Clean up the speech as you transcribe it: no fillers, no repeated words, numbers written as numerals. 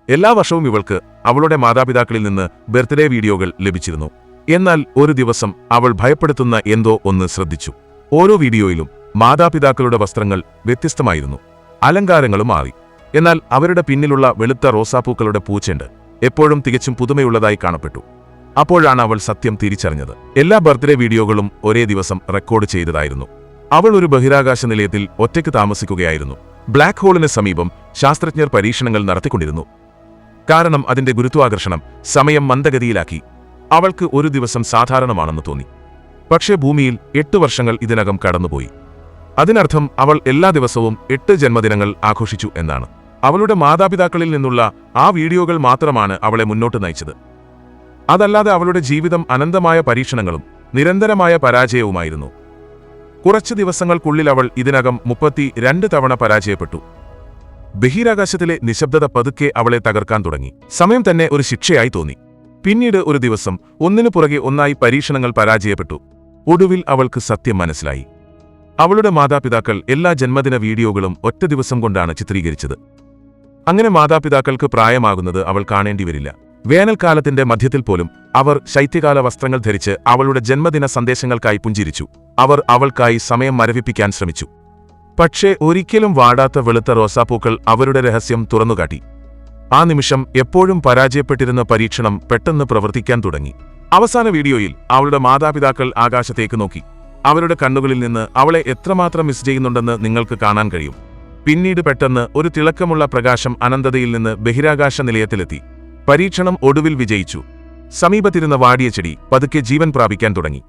എല്ലാ വർഷവും ഇവൾക്ക് അവളുടെ മാതാപിതാക്കളിൽ നിന്ന് ബർത്ത്ഡേ വീഡിയോകൾ ലഭിച്ചിരുന്നു. എന്നാൽ ഒരു ദിവസം അവൾ ഭയപ്പെടുത്തുന്ന എന്തോ ഒന്ന് ശ്രദ്ധിച്ചു. ഓരോ വീഡിയോയിലും മാതാപിതാക്കളുടെ വസ്ത്രങ്ങൾ വ്യത്യസ്തമായിരുന്നു, അലങ്കാരങ്ങളും മാറി. എന്നാൽ അവരുടെ പിന്നിലുള്ള വെളുത്ത റോസാപ്പൂക്കളുടെ പൂച്ചെണ്ട് എപ്പോഴും തികച്ചും പുതുമയുള്ളതായി കാണപ്പെട്ടു. അപ്പോഴാണ് അവൾ സത്യം തിരിച്ചറിഞ്ഞത്. എല്ലാ ബർത്ത്ഡേ വീഡിയോകളും ഒരേ ദിവസം റെക്കോർഡ് ചെയ്തതായിരുന്നു. അവൾ ഒരു ബഹിരാകാശ നിലയത്തിൽ ഒറ്റയ്ക്ക് താമസിക്കുകയായിരുന്നു. ബ്ലാക്ക് ഹോളിന് സമീപം ശാസ്ത്രജ്ഞർ പരീക്ഷണങ്ങൾ നടത്തിക്കൊണ്ടിരുന്നു. കാരണം അതിന്റെ ഗുരുത്വാകർഷണം സമയം മന്ദഗതിയിലാക്കി. അവൾക്ക് ഒരു ദിവസം സാധാരണമാണെന്ന് തോന്നി. പക്ഷേ ഭൂമിയിൽ 8 വർഷങ്ങൾ ഇതിനകം കടന്നുപോയി. അതിനർത്ഥം അവൾ എല്ലാ ദിവസവും 8 ജന്മദിനങ്ങൾ ആഘോഷിച്ചു എന്നാണ്. അവളുടെ മാതാപിതാക്കളിൽ നിന്നുള്ള ആ വീഡിയോകൾ മാത്രമാണ് അവളെ മുന്നോട്ട് നയിച്ചത്. അതല്ലാതെ അവളുടെ ജീവിതം അനന്തമായ പരീക്ഷണങ്ങളും നിരന്തരമായ പരാജയവുമായിരുന്നു. കുറച്ചു ദിവസങ്ങൾക്കുള്ളിൽ അവൾ ഇതിനകം 32 തവണ പരാജയപ്പെട്ടു. ബഹിരാകാശത്തിലെ നിശബ്ദത പതുക്കെ അവളെ തകർക്കാൻ തുടങ്ങി. സമയം തന്നെ ഒരു ശിക്ഷയായി തോന്നി. പിന്നീട് ഒരു ദിവസം ഒന്നിനു പുറകെ ഒന്നായി പരീക്ഷണങ്ങൾ പരാജയപ്പെട്ടു. ഒടുവിൽ അവൾക്ക് സത്യം മനസ്സിലായി. അവളുടെ മാതാപിതാക്കൾ എല്ലാ ജന്മദിന വീഡിയോകളും ഒറ്റ ദിവസം കൊണ്ടാണ് ചിത്രീകരിച്ചത്. അങ്ങനെ മാതാപിതാക്കൾക്ക് പ്രായമാകുന്നത് അവൾ കാണേണ്ടിവരില്ല. വേനൽക്കാലത്തിന്റെ മധ്യത്തിൽ പോലും അവർ ശൈത്യകാല വസ്ത്രങ്ങൾ ധരിച്ച് അവളുടെ ജന്മദിന സന്ദേശങ്ങൾക്കായി പുഞ്ചിരിച്ചു. അവർ അവൾക്കായി സമയം മരവിപ്പിക്കാൻ ശ്രമിച്ചു. പക്ഷേ ഒരിക്കലും വാടാത്ത വെളുത്ത റോസാപ്പൂക്കൾ അവരുടെ രഹസ്യം തുറന്നുകാട്ടി. ആ നിമിഷം എപ്പോഴും പരാജയപ്പെട്ടിരുന്ന പരീക്ഷണം പെട്ടെന്ന് പ്രവർത്തിക്കാൻ തുടങ്ങി. അവസാന വീഡിയോയിൽ അവളുടെ മാതാപിതാക്കൾ ആകാശത്തേക്ക് നോക്കി. അവരുടെ കണ്ണുകളിൽ നിന്ന് അവളെ എത്രമാത്രം മിസ് ചെയ്യുന്നുണ്ടെന്ന് നിങ്ങൾക്ക് കാണാൻ കഴിയും. പിന്നീട് പെട്ടെന്ന് ഒരു തിളക്കമുള്ള പ്രകാശം അനന്തതയിൽ നിന്ന് ബഹിരാകാശ നിലയത്തിലെത്തി. പരീക്ഷണം ഒടുവിൽ വിജയിച്ചു. സമീപത്തിരുന്ന വാടിയ ചെടി പതുക്കെ ജീവൻ പ്രാപിക്കാൻ തുടങ്ങി.